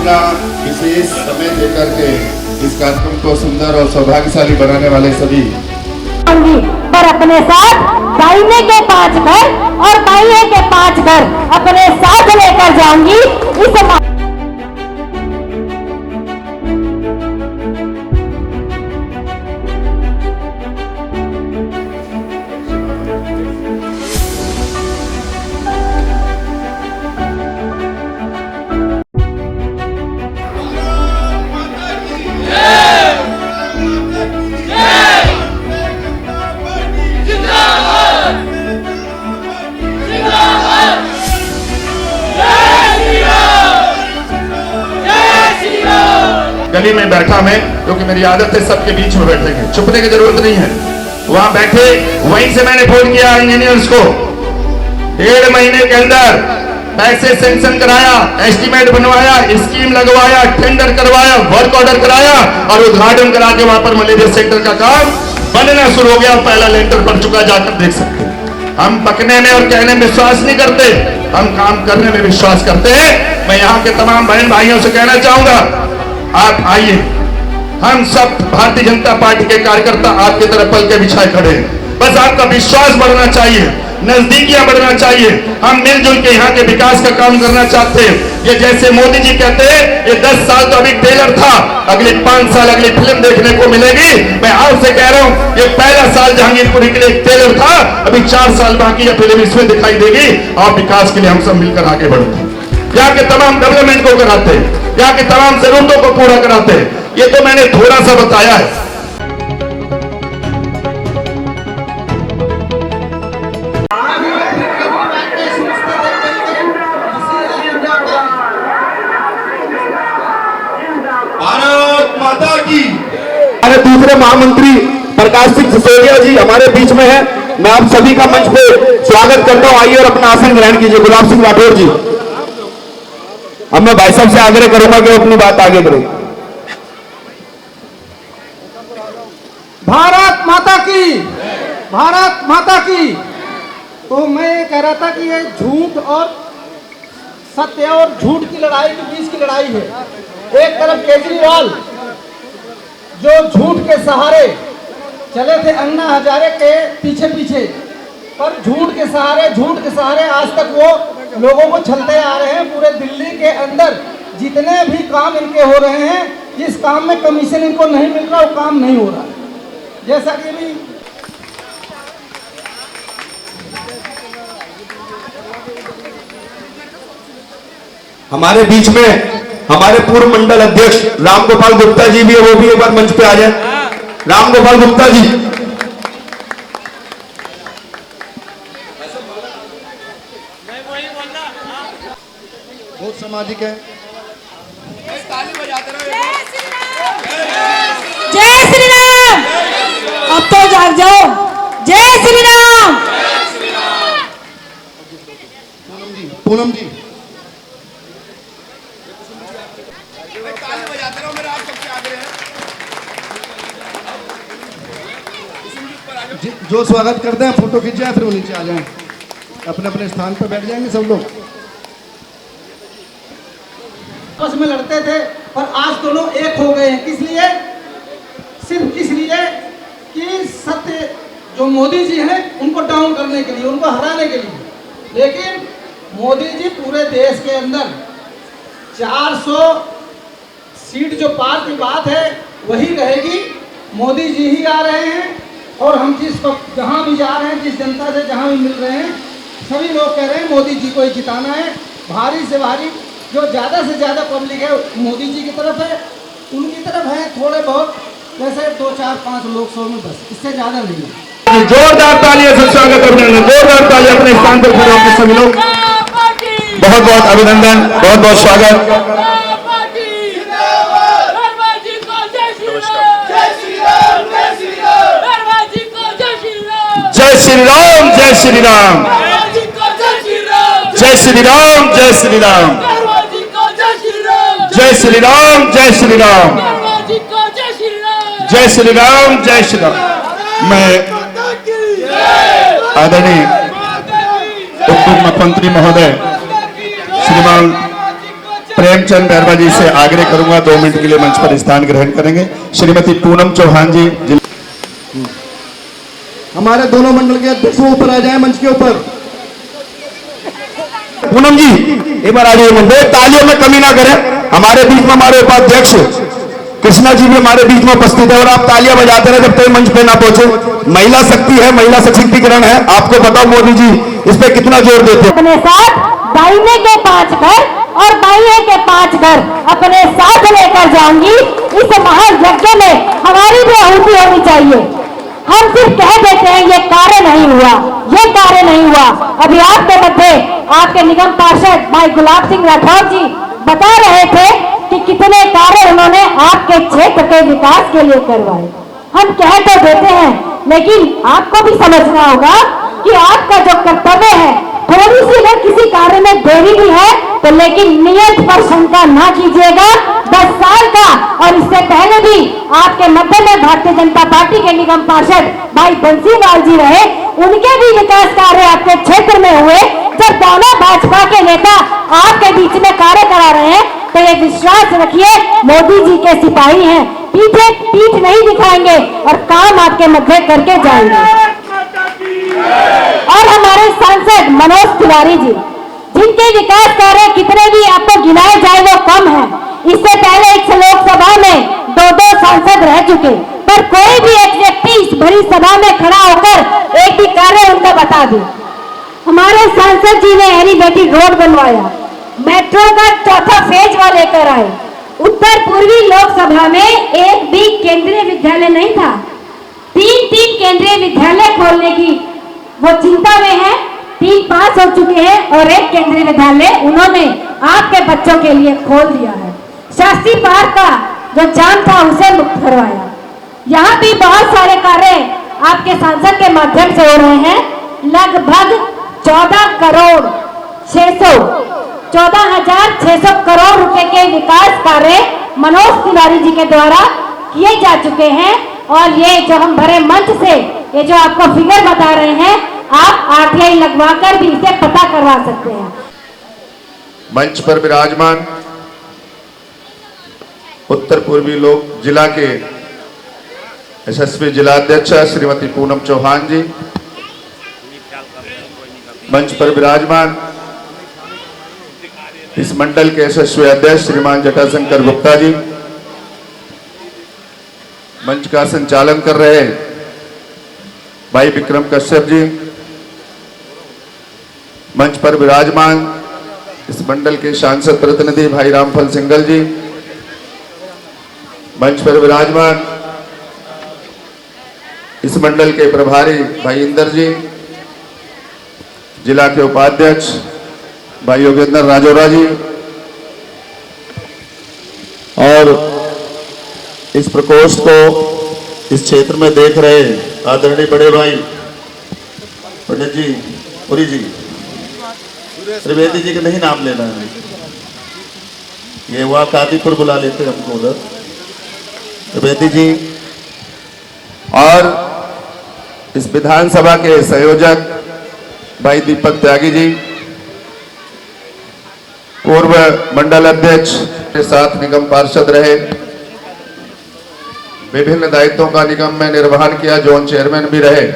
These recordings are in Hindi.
अपना विशेष समय देकर के इस कार्यक्रम को सुंदर और सौभाग्यशाली बनाने वाले सभी पर अपने साथ दाहिने के 5 घर और बाइये के 5 घर अपने साथ लेकर जाऊंगी। इस गली में बैठा मैं, क्योंकि मेरी आदत है सबके बीच में बैठने की, छुपने की जरूरत नहीं है। वहां बैठे, वहीं से मैंने फोन किया इंजीनियर्स को। 1.5 महीने के अंदर पैसे सैंक्शन कराया, एस्टीमेट बनवाया, स्कीम लगवाया, टेंडर करवाया, वर्क ऑर्डर कराया और उद्घाटन करा के वहां पर मलेरिया सेंटर का काम बनना शुरू हो गया। पहला लेंटर बन चुका, जाकर देख सकते हैं। हम पकने में और कहने में विश्वास नहीं करते, हम काम करने में विश्वास करते हैं। मैं यहाँ के तमाम बहन भाइयों से कहना चाहूंगा, आप आइए, हम सब भारतीय जनता पार्टी के कार्यकर्ता आपकी तरफ पल के बिछाए खड़े हैं। बस आपका विश्वास बढ़ना चाहिए, नजदीकियां बढ़ना चाहिए। हम मिलजुल के यहाँ के विकास का काम करना चाहते हैं। ये जैसे मोदी जी कहते हैं, ये 10 साल तो अभी ट्रेलर था, अगले 5 साल अगली फिल्म देखने को मिलेगी। मैं आपसे कह रहा हूँ, ये पहला साल जहांगीरपुरी के लिए ट्रेलर था, अभी 4 साल बाकी है, फिल्म इसमें दिखाई देगी। और विकास के लिए हम सब मिलकर आगे बढ़ते हैं, यहाँ के तमाम डेवलपमेंट को कराते हैं, यहाँ की तमाम जरूरतों को पूरा कराते हैं। ये तो मैंने थोड़ा सा बताया है। भारत माता की। हमारे दूसरे महामंत्री प्रकाश सिंह सिसोदिया जी हमारे बीच में है। मैं आप सभी का मंच पे स्वागत करता हूं। आइए और अपना आसन ग्रहण कीजिए। गुलाब सिंह राठौर जी। अब मैं भाई साहब से आग्रह करूंगा कि अपनी बात आगे करें। भारत माता की, भारत माता की। तो मैं कह रहा था कि ये झूठ और सत्य और झूठ की लड़ाई के बीच की लड़ाई है। एक तरफ केजरीवाल जो झूठ के सहारे चले थे अन्ना हजारे के पीछे पीछे, पर झूठ के सहारे आज तक वो लोगों को छलते आ रहे हैं। पूरे दिल्ली के अंदर जितने भी काम इनके हो रहे हैं, जिस काम में कमीशन इनको नहीं मिल रहा, वो काम नहीं हो रहा। जैसा कि भी हमारे बीच में हमारे पूर्व मंडल अध्यक्ष रामगोपाल गुप्ता जी भी है, वो भी एक बार मंच पे आ जाए। रामगोपाल गुप्ता जी। बहुत सामाजिक है। जय श्री राम। अब तो जाग जाओ। जय श्री राम। पूनम जी जो स्वागत करते हैं फोटो खींच जाए, फिर वो नीचे आ जाएं, अपने अपने स्थान पर बैठ जाएंगे सब लोग। आपस में लड़ते थे, पर आज दोनों एक हो गए हैं। किस लिए? सिर्फ इसलिए कि सत्य जो मोदी जी हैं उनको डाउन करने के लिए, उनको हराने के लिए। लेकिन मोदी जी पूरे देश के अंदर 400 सीट जो पार की बात है वही रहेगी। मोदी जी ही आ रहे हैं और हम जिस वक्त जहाँ भी जा रहे हैं, जिस जनता से जहाँ भी मिल रहे हैं, सभी लोग कह रहे हैं मोदी जी को ही जिताना है। भारी से भारी जो ज़्यादा से ज़्यादा पब्लिक है मोदी जी की तरफ है, उनकी तरफ है। थोड़े बहुत जैसे 2, 4, 5 लोग 100 में, बस इससे ज़्यादा नहीं है। जोरदार तालियों से स्वागत अभिनंदन, जोरदार तालियां अपने स्थान पर खड़े होकर सभी लोग। बहुत बहुत अभिनंदन, बहुत बहुत स्वागत। जय श्री राम, जय श्री राम, जय श्री राम, जय श्री राम, जय श्री राम, जय श्री राम, जय श्री राम, जय श्री राम। मैं आदरणीय उप मुख्यमंत्री महोदय श्रीमान प्रेमचंद बैरवा जी से आग्रह करूंगा 2 मिनट के लिए मंच पर स्थान ग्रहण करेंगे। श्रीमती पूनम चौहान जी हमारे दोनों मंडल के अध्यक्ष ऊपर आ जाए मंच के ऊपर। पूनम जी एक बार आ जाइए मंच पे, तालियों में कमी ना करें। हमारे बीच में हमारे उपाध्यक्ष कृष्णा जी भी हमारे बीच में उपस्थित है और आप तालियां बजाते रहे जब तक मंच पे ना पहुंचे। महिला शक्ति है, महिला सशक्तिकरण है। आपको बताओ मोदी जी इस पे कितना जोर देते हैं। अपने साथ दाहिने के 5 घर और बाइये के 5 घर अपने साथ लेकर जाऊंगी। इस महायज्ञ में हमारी भी आहुति होनी चाहिए। हम सिर्फ कह देते हैं ये कार्य नहीं हुआ, ये कार्य नहीं हुआ। अभी आपके मध्य आपके निगम पार्षद भाई गुलाब सिंह राठौर जी बता रहे थे कि कितने कार्य उन्होंने आपके क्षेत्र के विकास के लिए करवाए। हम कह तो देते हैं, लेकिन आपको भी समझना होगा कि आपका जो कर्तव्य है, थोड़ी सी अगर किसी कार्य में देरी भी है तो लेकिन नियत पर शंका ना कीजिएगा। 10 साल का और इससे पहले भी आपके मध्य में भारतीय जनता पार्टी के निगम पार्षद भाई बंसीलाल जी रहे, उनके भी विकास कार्य आपके क्षेत्र में हुए। जब दोनों भाजपा के नेता आपके बीच में कार्य करा रहे हैं तो ये विश्वास रखिए मोदी जी के सिपाही हैं, पीठ नहीं दिखाएंगे और काम आपके मध्य करके जाएंगे। और हमारे सांसद मनोज तिवारी जी, जिनके विकास कार्य कितने भी आपको गिनाए जाए वो कम है। इससे पहले इस लोकसभा में 2 सांसद रह चुके, पर कोई भी एक व्यक्ति इस भरी सभा में खड़ा होकर एक भी कार्य उनका बता दे। हमारे सांसद जी ने एलिवेटेड रोड बनवाया, मेट्रो का 4था फेज लेकर आए। उत्तर पूर्वी लोकसभा में एक भी केंद्रीय विद्यालय नहीं था। 3 केंद्रीय विद्यालय खोलने की वो चिंता में है। 3 पास हो चुके हैं और 1 केंद्रीय विद्यालय उन्होंने आपके बच्चों के लिए खोल दिया है। शास्त्री पार्क का जो जाम था उसे मुक्त करवाया। यहाँ भी बहुत सारे कार्य आपके सांसद के माध्यम से हो रहे हैं। लगभग 14,600 करोड़ रुपए के विकास कार्य मनोज तिवारी जी के द्वारा किए जा चुके हैं। और ये जो हम भरे मंच से ये जो आपको फिगर बता रहे हैं, आप RTI लगवाकर भी इसे पता करवा सकते हैं। मंच पर विराजमान उत्तर पूर्वी लोक जिला के यशस्वी जिलाध्यक्ष श्रीमती पूनम चौहान जी, मंच पर विराजमान इस मंडल के यशस्वी अध्यक्ष श्रीमान जटाशंकर गुप्ता जी, मंच का संचालन कर रहे भाई विक्रम कश्यप जी, मंच पर विराजमान इस मंडल के सांसद प्रतिनिधि भाई रामफल सिंगल जी, मंच पर विराजमान इस मंडल के प्रभारी भाई इंदर जी, जिला के उपाध्यक्ष भाई योगेंद्र राजौरा जी, और इस प्रकोष्ठ को इस क्षेत्र में देख रहे आदरणीय बड़े भाई पंडित जी पुरी जी, त्रिवेदी जी का नहीं नाम लेना है, ये वहाँ कादीपुर बुला लेते हमको उधर, त्रिवेदी जी, और इस विधानसभा के संयोजक भाई दीपक त्यागी जी, पूर्व मंडल अध्यक्ष के साथ निगम पार्षद रहे, विभिन्न दायित्वों का निगम में निर्वहन किया, जोन चेयरमैन भी रहे,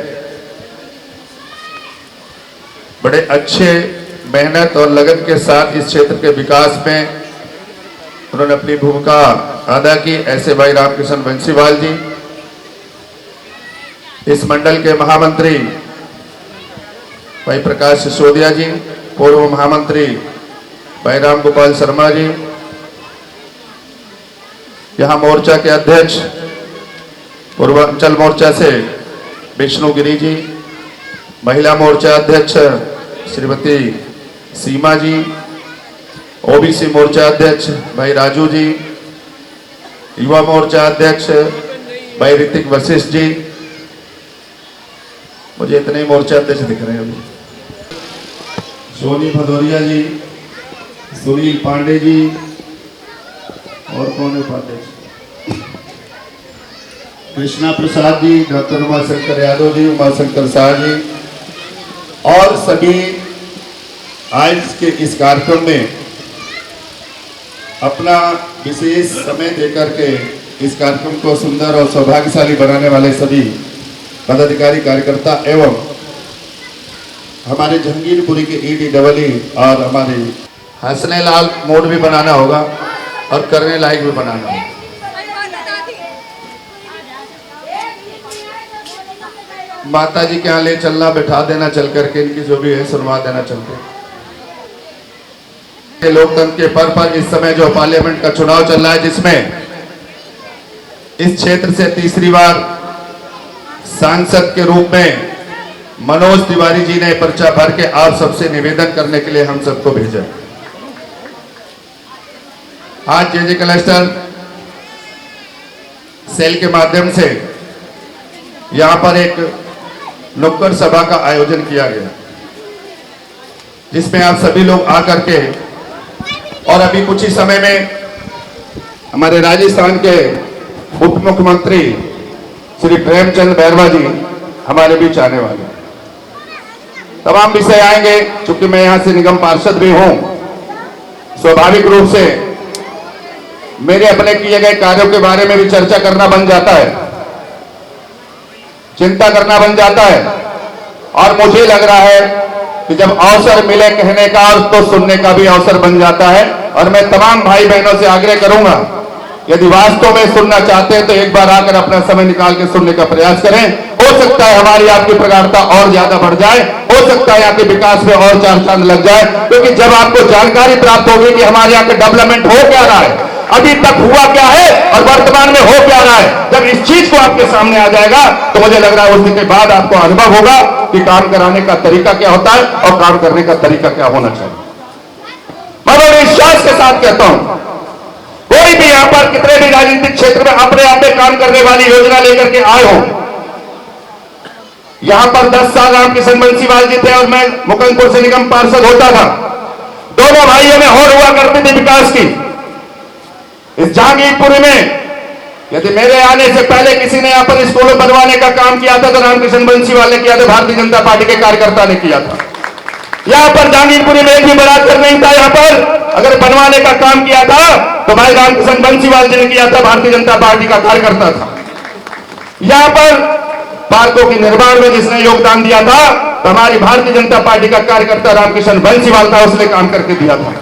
बड़े अच्छे मेहनत और लगन के साथ इस क्षेत्र के विकास में उन्होंने अपनी भूमिका अदा की। ऐसे भाई रामकृष्ण बंसीवाल जी, इस मंडल के महामंत्री भाई प्रकाश सिसोदिया जी, पूर्व महामंत्री भाई राम गोपाल शर्मा जी, यहाँ मोर्चा के अध्यक्ष पूर्वांचल मोर्चा से विष्णु गिरी जी, महिला मोर्चा अध्यक्ष श्रीमती सीमा जी, ओबीसी मोर्चा अध्यक्ष भाई राजू जी, युवा मोर्चा अध्यक्ष भाई ऋतिक वशिष्ठ जी, मुझे इतने ही मोर्चा अध्यक्ष दिख रहे हैं अभी, सोनी भदौरिया जी, सुनील पांडे जी, और कौन है उपाध्यक्ष, कृष्णा प्रसाद जी, डॉक्टर उमाशंकर यादव जी, उमाशंकर शाह जी, और सभी आज के इस कार्यक्रम में अपना विशेष समय देकर के इस कार्यक्रम को सुंदर और सौभाग्यशाली बनाने वाले सभी पदाधिकारी, कार्यकर्ता एवं हमारे जहांगीरपुरी के EDEE और हमारे हंसने लाल मोड भी बनाना होगा और करने लायक भी बनाना होगा। माता जी के यहाँ ले चलना, बैठा देना, चल करके इनकी जो भी है सुनवा देना चलते। लोकतंत्र के पर इस समय जो पार्लियामेंट का चुनाव चल रहा है, जिसमें इस क्षेत्र से तीसरी बार सांसद के रूप में मनोज तिवारी जी ने पर्चा भर के आप सबसे निवेदन करने के लिए हम सबको भेजा। आज जे क्लस्टर सेल के माध्यम से यहां पर एक नुक्कड़ सभा का आयोजन किया गया, जिसमें आप सभी लोग आकर के और अभी कुछ ही समय में हमारे राजस्थान के उप मुख्यमंत्री श्री प्रेमचंद बैरवा जी हमारे बीच आने वाले। तमाम विषय आएंगे। चूंकि मैं यहां से निगम पार्षद भी हूं, स्वाभाविक रूप से मेरे अपने किए गए कार्यों के बारे में भी चर्चा करना बन जाता है, चिंता करना बन जाता है। और मुझे लग रहा है कि जब अवसर मिले कहने का और तो सुनने का भी अवसर बन जाता है। और मैं तमाम भाई बहनों से आग्रह करूंगा, यदि वास्तव में सुनना चाहते हैं तो एक बार आकर अपना समय निकाल के सुनने का प्रयास करें। हो सकता है हमारी आपकी प्रगाढ़ता और ज्यादा बढ़ जाए, हो सकता है आपके विकास में और चार चांद लग जाए। क्योंकि जब आपको जानकारी प्राप्त होगी कि हमारे यहाँ के डेवलपमेंट हो क्या रहा है, अभी तक हुआ क्या है और वर्तमान में हो क्या रहा है, जब इस चीज को आपके सामने आ जाएगा तो मुझे लग रहा है उस दिन के बाद आपको अनुभव होगा कि काम कराने का तरीका क्या होता है और काम करने का तरीका क्या होना चाहिए। मैं बड़े विश्वास के साथ कहता हूं, कोई भी यहां पर कितने भी राजनीतिक क्षेत्र में अपने आप में काम करने वाली योजना लेकर के आए हो। यहां पर 10 साल रामकिशन बंसीवाल जी थे और मैं मुकंदपुर से निगम पार्षद होता था। दोनों भाइयों में होड़ हुआ करती थी विकास की। इस जहांगीरपुरी में यदि मेरे आने से पहले किसी ने यहां पर स्कूल बनवाने का काम किया था तो रामकिशन बंसीवाल ने किया था, भारतीय जनता पार्टी के कार्यकर्ता ने किया था। यहां पर जहांगीरपुरी में एक भी बलात्कार नहीं था। यहां पर अगर बनवाने का काम किया था तो भाई रामकिशन बंसीवाल जी ने किया था, भारतीय जनता पार्टी का कार्यकर्ता था। यहां पर पार्कों के निर्माण में जिसने योगदान दिया था तो हमारी भारतीय जनता पार्टी का कार्यकर्ता रामकिशन बंसीवाल था, उसने काम करके दिया था।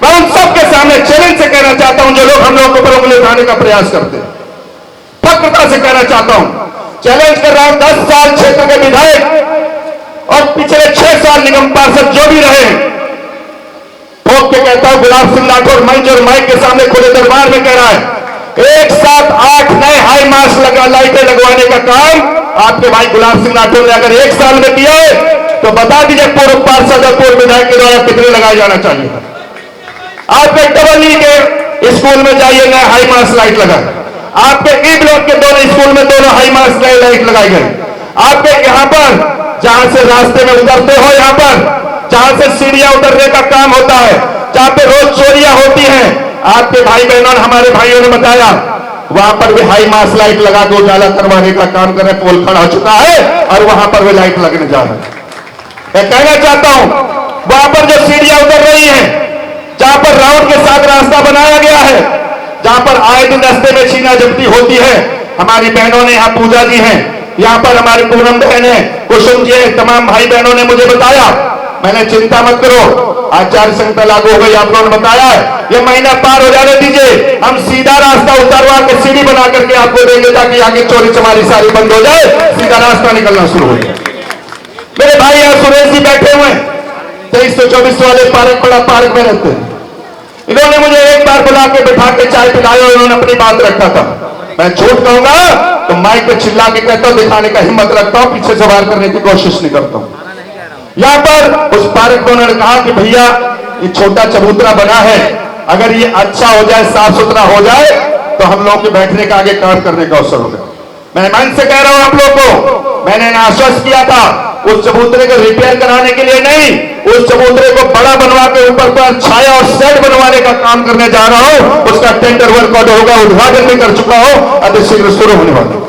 मैं उन सबके सामने चैलेंज से कहना चाहता हूं जो लोग हम लोगों को उंगली उठाने का प्रयास करते हैं, फक्रता से कहना चाहता हूं, चैलेंज कर रहा हूं। 10 साल क्षेत्र के विधायक और पिछले 6 साल निगम पार्षद जो भी रहे, ठोक के कहता हूं, गुलाब सिंह राठौर मंच और माइक के सामने खुले दरबार में कह रहा है, एक साथ 8 नए हाई मास्ट लाइटें लगवाने का काम आपके भाई गुलाब सिंह राठौर ने अगर 1 साल में किया है तो बता दीजिए पूर्व पार्षद और पूर्व विधायक के द्वारा कितने लगाए जाना चाहिए। आपके EE के स्कूल में जाइए, नए हाई मास्ट लाइट लगाए। आपके E ब्लॉक के दोनों स्कूल में दोनों हाई मास्ट लाइट लगाई गई। आपके यहां पर जहां से रास्ते में उतरते हो, यहां पर जहां से सीढ़ियां उतरने का काम होता है, जहां पे रोज चोरियां होती हैं, आपके भाई बहनों ने, हमारे भाइयों ने बताया वहां पर भी हाई मास्ट लाइट लगा के उजाला करवाने का काम कर रहे। पोल खड़ा हो चुका है और वहां पर भी लाइट लगने जा रहा है। मैं कहना चाहता हूं, वहां पर जो सीढ़ियां उतर रही हैं, जहां पर राउंड के साथ रास्ता बनाया गया है, जहां पर आए दिन रास्ते में छीना जब्ती होती है, हमारी बहनों ने यहाँ पूजा दी है। यहाँ पर हमारी पूनम बहन है, कुसुम जी है, तमाम भाई बहनों ने मुझे बताया, मैंने चिंता मत करो, आचार्य संहिता लागू हो गई, आप लोगों ने बताया है, ये महीना पार हो जाने दीजिए, हम सीधा रास्ता उतारवा के सीढ़ी बना करके आपको देंगे ताकि आगे चोरी चमारी सारी बंद हो जाए, सीधा रास्ता निकलना शुरू हो जाए। मेरे भाई यहाँ सुरेश जी बैठे हुए 2324 वाले पार्क, बड़ा पार्क में रहते हैं। इन्होंने मुझे एक बार बुला के बिठा के चाय पिलाई और उन्होंने अपनी बात रखा था। मैं झूठ कहूंगा तो माइक पे चिल्ला के कहता हूं, दिखाने का हिम्मत रखता हूं, पीछे सवार करने की कोशिश नहीं करता हूं। यहां पर उस पार्क में उन्होंने कहा कि भैया ये छोटा चबूतरा बना है, अगर ये अच्छा हो जाए, साफ सुथरा हो जाए तो हम लोग के बैठने का, आगे काम करने का अवसर होगा। मैं मन से कह रहा हूं आप लोग को, मैंने आश्वस्त किया था उस चबूतरे को रिपेयर कराने के लिए नहीं, उस चबूतरे को बड़ा बनवा के ऊपर पर छाया और शेड बनवाने का काम करने जा रहा हूं। उसका टेंडर वर्कआउट होगा, उद्घाटन भी कर चुका हूं, अति शीघ्र शुरू होने वाला।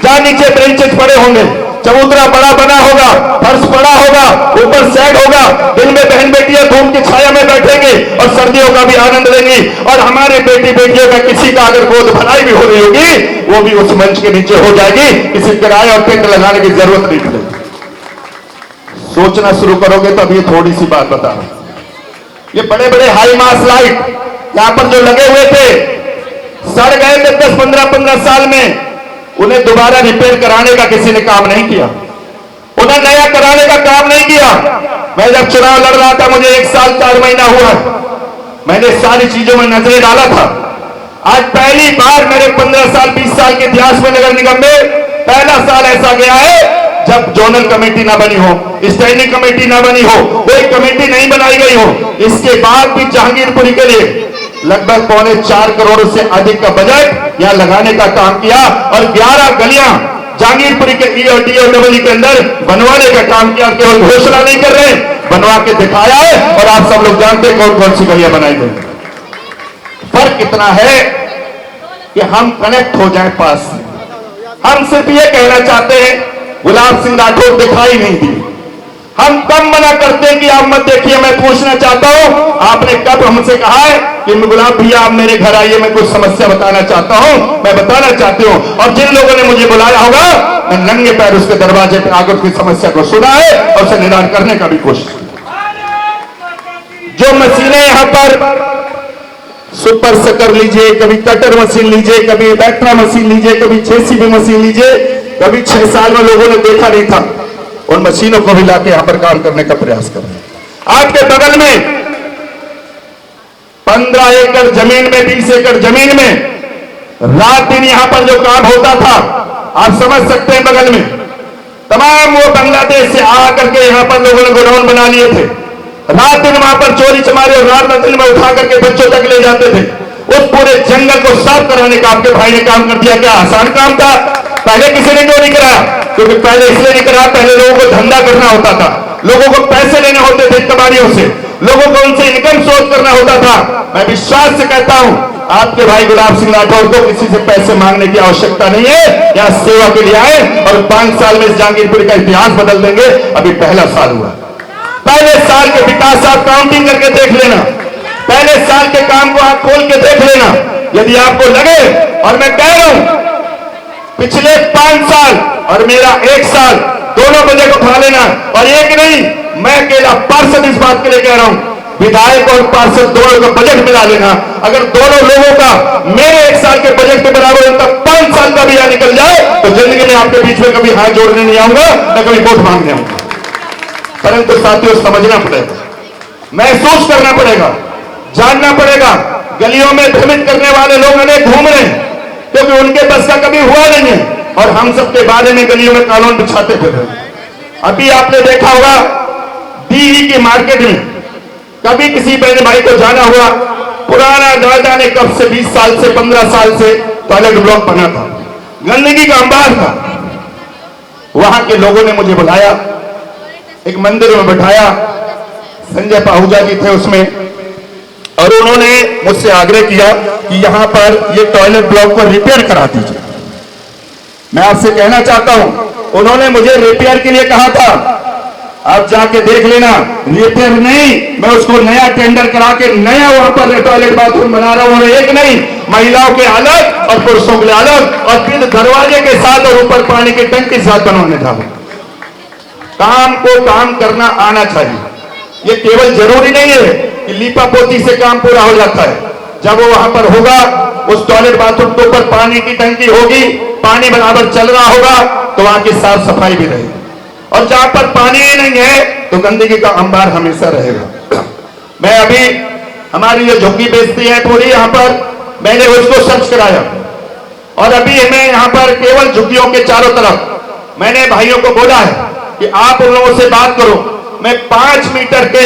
जहां नीचे बेंचेस पड़े होंगे, चबूतरा बड़ा बना होगा, फर्श बड़ा होगा, ऊपर शेड होगा, दिन में बहन बेटियां धूप की छाया में बैठेंगे और सर्दियों का भी आनंद लेंगी। और हमारे बेटी बेटियों का किसी का अगर गोद भराई भी हो रही होगी वो भी उस मंच के नीचे हो जाएगी, किसी किराए और टेंट लगाने की जरूरत नहीं पड़ेगी। सोचना शुरू करोगे तो अब ये थोड़ी सी बात बता रहा हूं, ये बड़े बड़े हाई मास लाइट यहां पर जो लगे हुए थे, सड़ गए थे 10-15 साल में, उन्हें दोबारा रिपेयर कराने का किसी ने काम नहीं किया, उन्हें नया कराने का काम नहीं किया। मैं जब चुनाव लड़ रहा था, मुझे 1 साल 4 महीना हुआ, मैंने सारी चीजों में नजरें डाला था। आज पहली बार मेरे 15 साल 20 साल के इतिहास में नगर निगम में पहला साल ऐसा गया है जब जोनल कमेटी ना बनी हो, स्टैंडिंग कमेटी ना बनी हो, कोई कमेटी नहीं बनाई गई हो। इसके बाद भी जहांगीरपुरी के लिए लगभग 4.25 करोड़ से अधिक का बजट यहां लगाने का काम किया और 11 गलियां जहांगीरपुरी के ई और डी और डबल ई के अंदर बनवाने का काम किया। केवल घोषणा नहीं कर रहे, बनवा के दिखाया है और आप सब लोग जानते हैं कौन कौन सी गलियां बनाई गई। फर्क इतना है कि हम कनेक्ट हो जाए पास से। हम सिर्फ ये कहना चाहते हैं, गुलाब सिंह राठौर दिखाई नहीं दी, हम कब मना करते हैं कि आप मत देखिए। मैं पूछना चाहता हूं, आपने कब हमसे कहा है कि गुलाब भैया आप मेरे घर आइए, मैं कुछ समस्या बताना चाहता हूं, मैं बताना चाहती हूं। और जिन लोगों ने मुझे बुलाया होगा, मैं नंगे पैर उसके दरवाजे पर आकर उसकी समस्या को सुना है और उसे निदान करने का भी कोशिश की। जो मशीनें यहां पर सुपर सकर लीजिए, कभी कटर मशीन लीजिए, कभी बैक्ट्रा मशीन लीजिए, कभी जेसीबी मशीन लीजिए, कभी 6 साल में लोगों ने देखा नहीं था, उन मशीनों को भी लाके यहां पर काम करने का प्रयास कर रहे हैं। आपके बगल में 15 एकड़ जमीन में, 20 एकड़ जमीन में रात दिन यहां पर जो काम होता था, आप समझ सकते हैं। बगल में तमाम वो बांग्लादेश से आकर के यहां पर लोगों ने गोडाउन बना लिए थे, रात दिन वहां पर चोरी चमारी और रात मंजिल में उठा करके बच्चों तक ले जाते थे। उस पूरे जंगल को साफ कराने का आपके भाई ने काम कर दिया। क्या आसान काम था? पहले किसी ने क्यों नहीं कराया? क्योंकि पहले इसलिए नहीं कराया, पहले लोगों को धंधा करना होता था, लोगों को पैसे लेने होते थे कबाड़ियों से, लोगों को उनसे इनकम सोर्स करना होता था। मैं विश्वास से कहता हूं, आपके भाई गुलाब सिंह राठौर को किसी से पैसे मांगने की आवश्यकता नहीं है। यहां सेवा के लिए आए और 5 साल में इस जहांगीरपुरी का इतिहास बदल देंगे। अभी पहला साल हुआ, पहले साल के विकास आप काउंटिंग करके देख लेना, पहले साल के काम को आप खोल के देख लेना। यदि आपको लगे, और मैं कह रहा हूं पिछले 5 साल और मेरा 1 साल दोनों बजट उठा लेना, और एक नहीं, मैं अकेला पार्षद इस बात के लिए कह रहा हूं, विधायक और पार्षद दोनों का बजट मिला लेना। अगर दोनों लोगों का मेरे 1 साल के बजट के बराबर उनका 5 साल का भी यहां निकल जाए तो जिंदगी में आपके बीच में कभी हाथ जोड़ने नहीं आऊंगा, न कभी वोट मांगने आऊंगा। परंतु साथियों, समझना पड़ेगा, महसूस करना पड़ेगा, जानना पड़ेगा। गलियों में भ्रमित करने वाले लोग अनेक घूम रहे हैं क्योंकि उनके बस का कभी हुआ नहीं है, और हम सबके बारे में गलियों में कानून बिछाते फिर रहे हैं। अभी आपने देखा होगा डीई की मार्केट में कभी किसी बहन भाई को जाना हुआ, पुराना न जाने कब से 20 साल से 15 साल से टॉयलेट ब्लॉक बना था, गंदगी का अंबार था। वहां के लोगों ने मुझे बुलाया, एक मंदिर में बैठाया, संजय पाहुजा जी थे उसमें, और उन्होंने मुझसे आग्रह किया कि यहां पर ये टॉयलेट ब्लॉक को रिपेयर करा दीजिए। मैं आपसे कहना चाहता हूं, उन्होंने मुझे रिपेयर के लिए कहा था, आप जाके देख लेना, रिपेयर नहीं, मैं उसको नया टेंडर करा के नया वहां पर टॉयलेट बाथरूम बना रहा हूं। एक नहीं, महिलाओं के अलग और पुरुषों के लिए अलग, और फिर दरवाजे के साथ और ऊपर पानी के टंकी के साथ बनवाने था। काम को काम करना आना चाहिए। ये केवल जरूरी नहीं है कि लीपा पोती से काम पूरा हो जाता है। जब वो वहां पर होगा, उस टॉयलेट बाथरूम के ऊपर पानी की टंकी होगी, पानी बराबर चल रहा होगा, तो वहां की साफ सफाई भी रहेगी। और जहां पर पानी ही नहीं है तो गंदगी का अंबार हमेशा रहेगा। मैं अभी हमारी जो झुग्गी बेचती है पूरी, यहां पर मैंने उसको सर्च कराया, और अभी हमें यहां पर केवल झुग्गियों के चारों तरफ मैंने भाइयों को बोला है कि आप उन लोगों से बात करो। मैं 5 मीटर के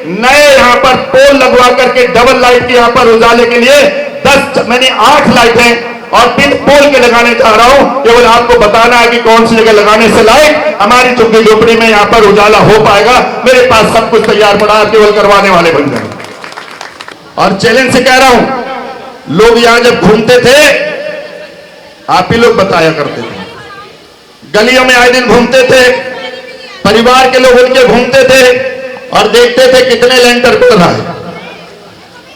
नए यहां पर पोल लगवा करके डबल लाइट के यहां पर उजाले के लिए 8 लाइटें और बिन पोल के लगाने जा रहा हूं। केवल आपको बताना है कि कौन सी जगह लगाने से लाइट हमारी झुग्गी झोपड़ी में यहां पर उजाला हो पाएगा। मेरे पास सब कुछ तैयार पड़ा है, केवल करवाने वाले बन जाए। और चैलेंज से कह रहा हूं, लोग यहां जब घूमते थे, आप ही लोग बताया करते थे, गलियों में आए दिन घूमते थे, परिवार के लोग उनके घूमते थे और देखते थे कितने लेंटर पड़ रहा है।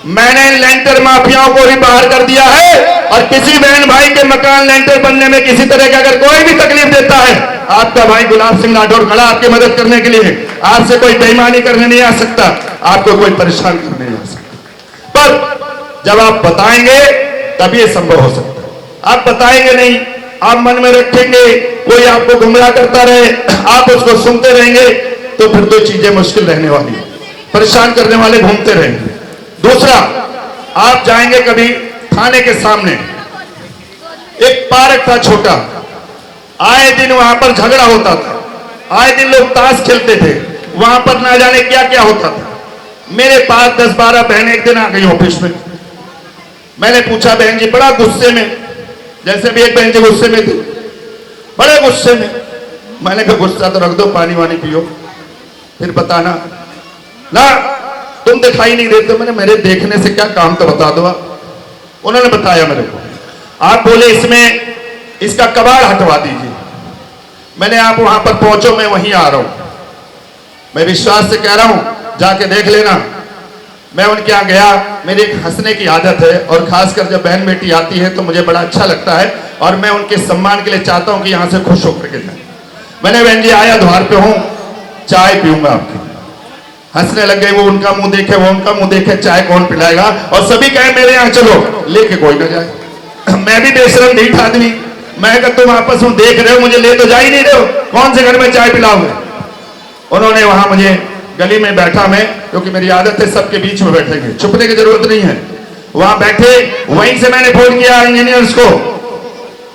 मैंने लेंटर माफियाओं को भी बाहर कर दिया है और किसी बहन भाई के मकान लेंटर बनने में किसी तरह का अगर कोई भी तकलीफ देता है, आपका भाई गुलाब सिंह राठौर खड़ा आपकी मदद करने के लिए। आपसे कोई बेईमानी करने नहीं आ सकता, आपको कोई परेशान करने नहीं आ सकता। पर जब आप बताएंगे तब ये संभव हो सकता है। आप बताएंगे नहीं, आप मन में रखेंगे, कोई आपको गुमराह करता रहे, आप उसको सुनते रहेंगे, तो फिर तो चीजें मुश्किल रहने वाली है। परेशान करने वाले घूमते रहेंगे। दूसरा, आप जाएंगे कभी थाने के सामने, एक पार्क था छोटा, आए दिन वहां पर झगड़ा होता था, आए दिन लोग ताश खेलते थे, वहां पर ना जाने क्या क्या होता था। मेरे पास 10-12 बहनें एक दिन आ गई ऑफिस में। मैंने पूछा, बहन जी बड़ा गुस्से में, जैसे भी एक बहन जी गुस्से में थी, बड़े गुस्से में। मैंने कहा गुस्सा तो रख दो, पानी वानी पियो, फिर बताना ना, तुम दिखाई नहीं देते। मैंने मेरे देखने से क्या काम, तो बता दो आप। उन्होंने बताया मेरे को, आप बोले इसमें इसका कबाड़ हटवा दीजिए। मैंने आप वहां पर पहुंचो, मैं वहीं आ रहा हूं। मैं विश्वास से कह रहा हूं, जाके देख लेना। मैं उनके यहाँ गया, मेरी एक हंसने की आदत है और खासकर जब बहन बेटी आती है तो मुझे बड़ा अच्छा लगता है और मैं उनके सम्मान के लिए चाहता हूं कि यहां से खुश होकर के जाए। मैंने, बहन जी आया द्वार पे हूं, चाय पीऊंगा आपकी। हंसने लग गए, वो उनका मुंह देखे, वो उनका मुंह देखे, चाय कौन पिलाएगा, और सभी कहे मेरे यहाँ चलो, लेके कोई ना जाए। मैं भी बेशरम ढीठ आदमी, मैं कहा तुम आपस में देख रहे हो, मुझे ले तो जा ही नहीं रहे हो, कौन से घर में चाय पिलाओगे। उन्होंने वहां मुझे गली में बैठा, मैं क्योंकि मेरी आदत है सबके बीच में बैठेंगे, छुपने की जरूरत नहीं है। वहां बैठे, वहीं से मैंने फोन किया इंजीनियर्स को,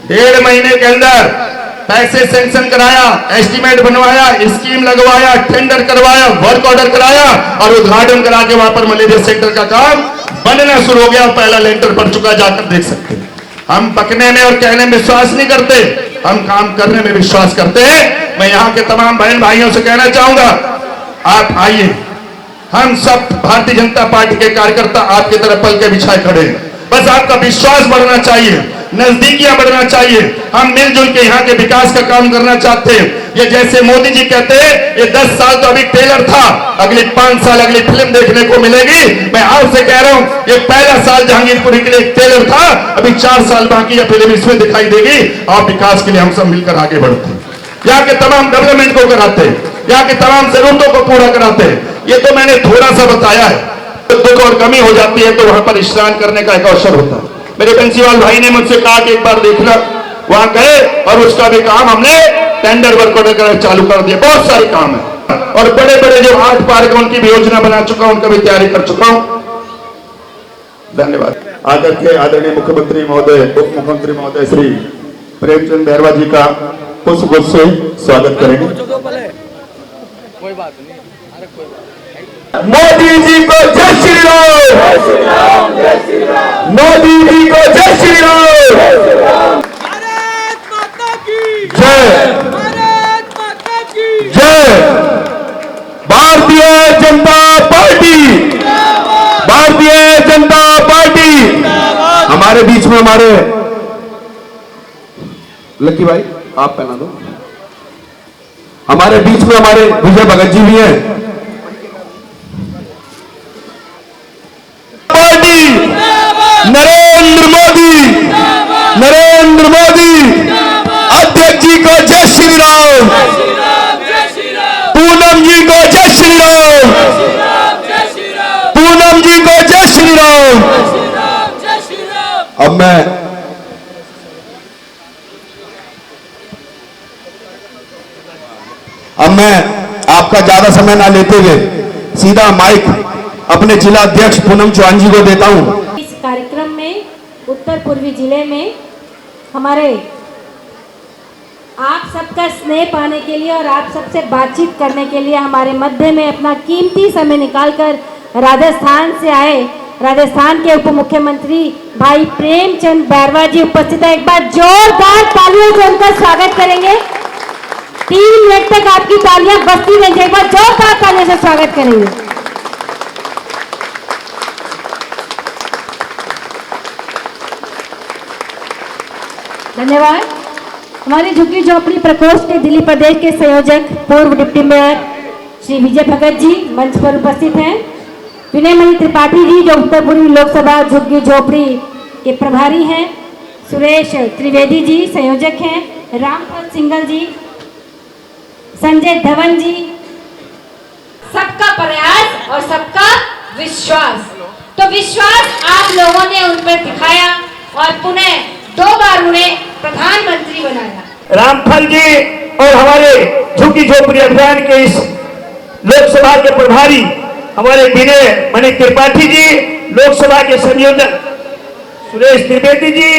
1.5 महीने के अंदर पैसे सैंक्शन कराया, एस्टीमेट बनवाया, स्कीम लगवाया, टेंडर करवाया, वर्क ऑर्डर कराया और उद्घाटन करा के वहां पर मलेरिया सेंटर का काम बनना शुरू हो गया। पहला लेंटर पड़ चुका, जाकर देख सकते हैं। हम पकने में और कहने में विश्वास नहीं करते, हम काम करने में विश्वास करते हैं। मैं यहाँ के तमाम बहन भाइयों से कहना चाहूंगा, आप आइए, हम सब भारतीय जनता पार्टी के कार्यकर्ता आपकी तरफ पल के बिछाए खड़े हैं। बस आपका विश्वास बढ़ना चाहिए, नजदीकियां बढ़ना चाहिए। हम मिलजुल के यहाँ के विकास का काम करना चाहते हैं। ये जैसे मोदी जी कहते हैं, ये 10 साल तो अभी ट्रेलर था, अगले 5 साल अगली फिल्म देखने को मिलेगी। मैं आपसे कह रहा हूं, ये पहला साल जहांगीरपुरी के लिए एक ट्रेलर था, अभी 4 साल बाकी है, फिल्म इसमें दिखाई देगी और विकास के लिए हम सब मिलकर आगे बढ़ते हैं। यहाँ के तमाम डेवलपमेंट को कराते हैं, यहाँ की तमाम जरूरतों को पूरा कराते हैं। ये तो मैंने थोड़ा सा बताया है, तो दुख और कमी हो जाती है तो वहां पर स्नान करने का एक अवसर होता है। मेरे बंसीवाल भाई ने मुझसे कहा कि एक बार देखना, वहां गए और उसका भी काम हमने टेंडर वर्क ऑर्डर कर चालू कर दिया। बहुत सारे काम है और बड़े बड़े जो 8 पार्क उनकी भी योजना बना चुका हूं, उनका भी तैयारी कर चुका हूं। धन्यवाद। आदर के आदरणीय मुख्यमंत्री महोदय, उप मुख्यमंत्री महोदय श्री प्रेमचंद बैरवा जी का पुष्पगुच्छ से स्वागत करेंगे। कोई बात नहीं, मोदी जी को जय श्री राम, मोदी जी को जय श्री राम, भारत माता की जय, भारत माता की जय। Bharatiya Janata party, Bharatiya Janata party. हमारे बीच में हमारे लक्की भाई, आप पहना दो। हमारे बीच में हमारे विजय भगत जी भी हैं। पार्टी नरेंद्र मोदी, नरेंद्र मोदी अध्यक्ष जी को जय श्री राम, पूनम जी को जय श्री राम, पूनम जी को जय श्री राम। अब मैं आपका ज्यादा समय ना लेते हुए सीधा माइक अपने जिला अध्यक्ष पूनम चौहान जी को देता हूं। इस कार्यक्रम में उत्तर पूर्वी जिले में हमारे आप सबका स्नेह पाने के लिए और आप सबसे बातचीत करने के लिए हमारे मध्य में अपना कीमती समय निकालकर राजस्थान से आए राजस्थान के उप मुख्यमंत्री भाई प्रेमचंद बैरवा जी उपस्थित है। एक बार जोरदार तालियों से उनका स्वागत करेंगे। 3 मिनट तक आपकी तालियां बजती रहेंगी। एक बार जोरदार तालियों से स्वागत करेंगे। धन्यवाद। हमारे झुग्गी झोपड़ी प्रकोष्ठ के दिल्ली प्रदेश के संयोजक पूर्व डिप्टी मेयर श्री विजय भगत जी मंच पर उपस्थित हैं। विनयमणि त्रिपाठी जी जो उत्तरपुरी लोकसभा झुग्गी झोपड़ी के प्रभारी हैं, सुरेश त्रिवेदी जी संयोजक हैं, रामफल सिंगल जी, संजय धवन जी। सबका प्रयास और सबका विश्वास, तो विश्वास आप लोगों ने उन पर दिखाया और पुनः 2 बार उन्हें प्रधानमंत्री बनाया। रामफल जी और हमारे झुग्गी झोपड़ी अभियान के इस लोकसभा के प्रभारी हमारे विनयमणि त्रिपाठी जी, लोकसभा के संयोजक सुरेश त्रिवेदी जी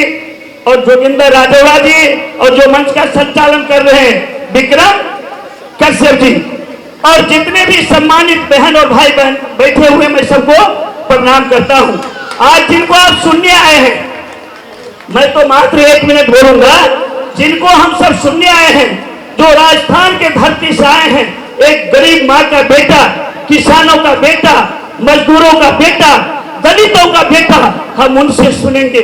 और जोगिंदर राजौड़ा जी, और जो मंच का संचालन कर रहे हैं विक्रम कश्यप जी, और जितने भी सम्मानित बहन और भाई बहन बैठे हुए, मैं सबको प्रणाम करता हूं। आज जिनको आप सुनने आए हैं, मैं तो मात्र 1 मिनट बोलूंगा, जिनको हम सब सुनने आए हैं, जो राजस्थान के धरती से आए हैं, एक गरीब माँ का बेटा, किसानों का बेटा, मजदूरों का बेटा, दलितों का बेटा, हम उनसे सुनेंगे,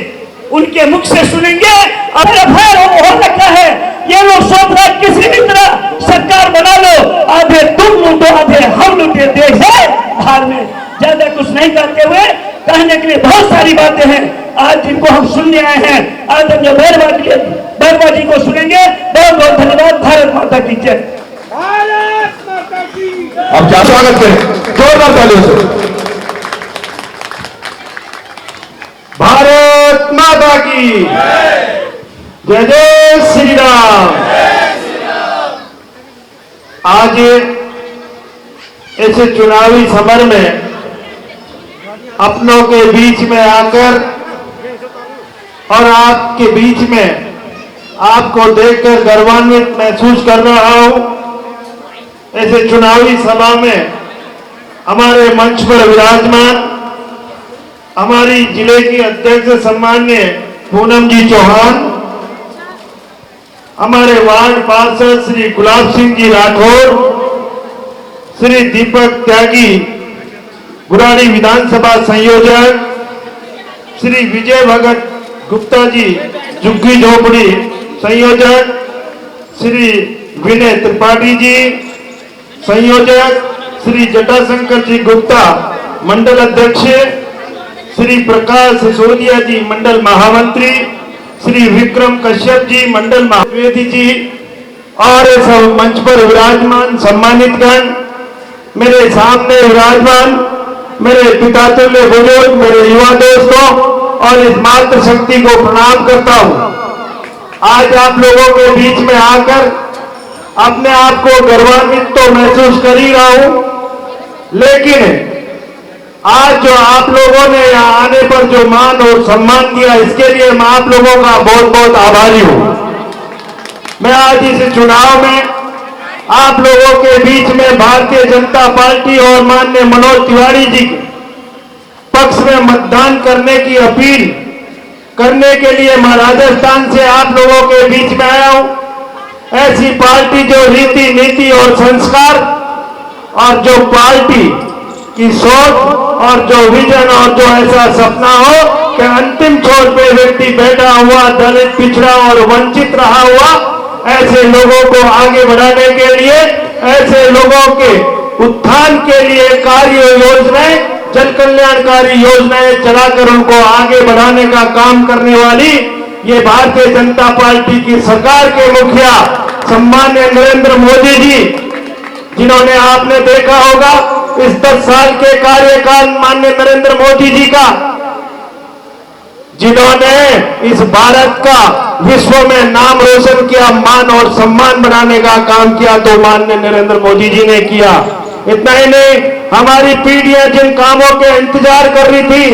उनके मुख से सुनेंगे। और हो सकता है ये लोग सोच रहे किसी भी तरह सरकार बना लो, आधे तुम लूटो आधे हम लूटे, देश है हार में। ज्यादा कुछ नहीं करते हुए कहने के लिए बहुत सारी बातें हैं आज जिनको हम सुनने आए हैं। आज हम जो बैरवा जी को सुनेंगे। बहुत बहुत धन्यवाद। भारत माता की जय। भारत माता की अब क्या स्वागत करें जोरदार तालियों से। भारत माता की जय जय श्री राम। आज इस चुनावी समर में अपनों के बीच में आकर और आपके बीच में आपको देखकर गर्वान्वित महसूस कर रहा हूं। ऐसे चुनावी सभा में हमारे मंच पर विराजमान हमारी जिले की अध्यक्ष सम्मान्य पूनम जी चौहान, हमारे वार्ड पार्षद श्री गुलाब सिंह जी राठौर, श्री दीपक त्यागी गुराड़ी विधानसभा संयोजक, श्री विजय भगत गुप्ता जी झुग्गी झोपड़ी संयोजक, श्री विनय त्रिपाठी जी संयोजक, श्री जटाशंकर जी गुप्ता मंडल अध्यक्ष, श्री प्रकाश सिसोदिया जी मंडल महामंत्री, श्री विक्रम कश्यप जी मंडल महावेदी जी और इस मंच पर विराजमान सम्मानित गण, मेरे सामने विराजमान मेरे पिता तुल्य बुजुर्ग, मेरे युवा दोस्तों और इस मातृशक्ति को प्रणाम करता हूं। आज आप लोगों के बीच में आकर अपने आप को गर्वान्वित तो महसूस कर ही रहा हूं, लेकिन आज जो आप लोगों ने यहाँ आने पर जो मान और सम्मान दिया, इसके लिए मैं आप लोगों का बहुत बहुत आभारी हूं। मैं आज इस चुनाव में आप लोगों के बीच में भारतीय जनता पार्टी और माननीय मनोज तिवारी जी के पक्ष में मतदान करने की अपील करने के लिए मैं राजस्थान से आप लोगों के बीच में आया हूं। ऐसी पार्टी जो रीति नीति और संस्कार और जो पार्टी की सोच और जो विजन और जो ऐसा सपना हो कि अंतिम छोर पे व्यक्ति बैठा हुआ दलित, पिछड़ा और वंचित रहा हुआ, ऐसे लोगों को आगे बढ़ाने के लिए, ऐसे लोगों के उत्थान के लिए कार्य योजनाएं, जन कल्याणकारी योजनाएं चलाकर उनको आगे बढ़ाने का काम करने वाली ये भारतीय जनता पार्टी की सरकार के मुखिया सम्मान्य नरेंद्र मोदी जी, जिन्होंने आपने देखा होगा इस 10 साल के कार्यकाल माननीय नरेंद्र मोदी जी का, जिन्होंने इस भारत का विश्व में नाम रोशन किया, मान और सम्मान बनाने का काम किया, तो माननीय नरेंद्र मोदी जी ने किया। इतना ही नहीं, हमारी पीढ़ियां जिन कामों के इंतजार कर रही थी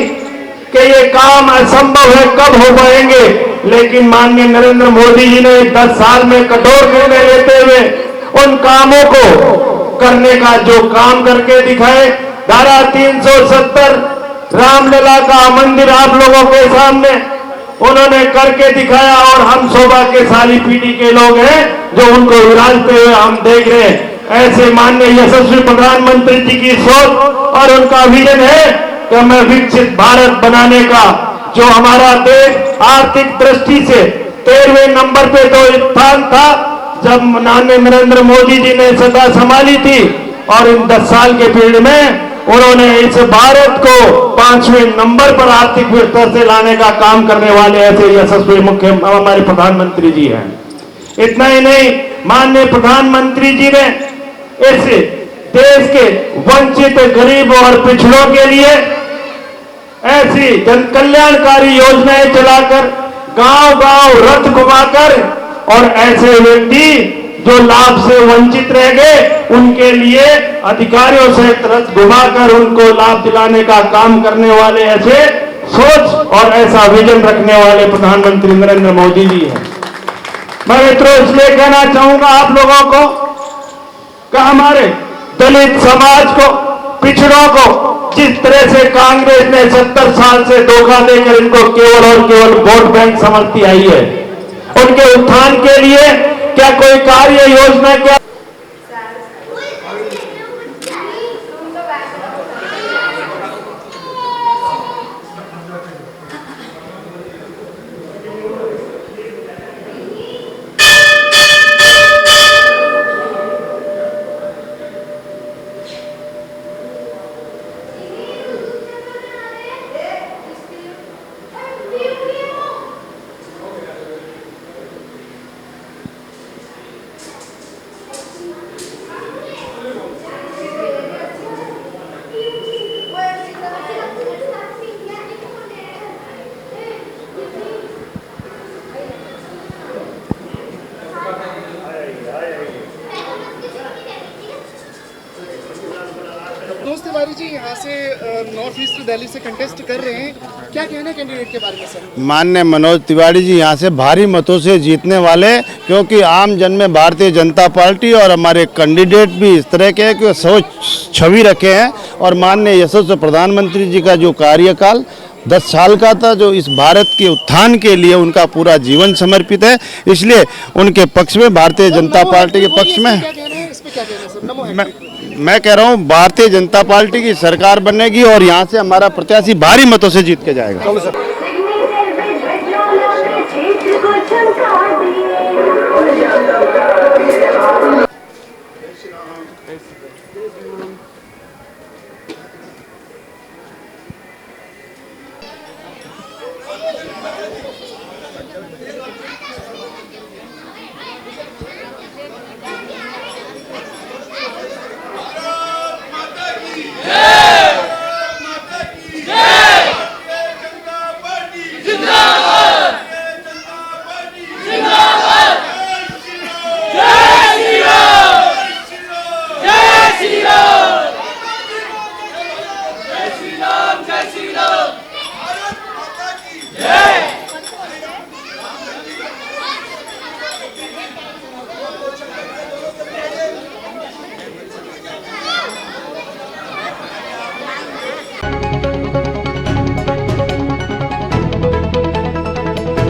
कि ये काम असंभव है, कब हो पाएंगे, लेकिन माननीय नरेंद्र मोदी जी ने 10 साल में कठोर निर्णय लेते हुए उन कामों को करने का जो काम करके दिखाए। धारा 370 रामलला का मंदिर आप लोगों के सामने उन्होंने करके दिखाया और हम सौभाग्यशाली पीढ़ी के लोग हैं जो उनको विराजते हुए हम देख रहे हैं। ऐसे माननीय यशस्वी प्रधानमंत्री जी की सोच और उनका विजन है कि हमें विकसित भारत बनाने का, जो हमारा देश आर्थिक दृष्टि से 13वें नंबर पे तो स्थान था जब माननीय नरेंद्र मोदी जी ने सत्ता संभाली थी, और इन 10 साल के पीरियड में उन्होंने इस भारत को 5वें नंबर पर आर्थिक स्तर से लाने का काम करने वाले ऐसे यशस्वी मुख्य हमारे प्रधानमंत्री जी हैं। इतना ही नहीं, माननीय प्रधानमंत्री जी ने इस देश के वंचित, गरीब और पिछड़ों के लिए ऐसी जन कल्याणकारी योजनाएं चलाकर, गांव-गांव रथ घुमाकर, और ऐसे व्यक्ति जो लाभ से वंचित रह गए उनके लिए अधिकारियों से रथ घुमाकर उनको लाभ दिलाने का काम करने वाले ऐसे सोच और ऐसा विजन रखने वाले प्रधानमंत्री नरेंद्र मोदी जी हैं। मैं मित्रों इसलिए कहना चाहूंगा आप लोगों को कि हमारे दलित समाज को, पिछड़ों को जिस तरह से कांग्रेस ने 70 साल से धोखा देकर इनको केवल और केवल वोट बैंक समझती आई है, उनके उत्थान के लिए क्या कोई कार्य योजना क्या मनोज तिवारी जी यहाँ से नॉर्थ ईस्ट दिल्ली से कंटेस्ट कर रहे हैं, क्या कहना है कैंडिडेट के बारे में सर? माननीय मनोज तिवारी जी यहाँ से भारी मतों से जीतने वाले, क्योंकि आम जन में भारतीय जनता पार्टी और हमारे कैंडिडेट भी इस तरह के कि सोच छवि रखे हैं। और माननीय यशस्वी प्रधानमंत्री जी का जो कार्यकाल 10 साल का था, जो इस भारत के उत्थान के लिए उनका पूरा जीवन समर्पित है, इसलिए उनके पक्ष में, भारतीय जनता पार्टी के पक्ष में मैं कह रहा हूँ भारतीय जनता पार्टी की सरकार बनेगी और यहाँ से हमारा प्रत्याशी भारी मतों से जीत के जाएगा।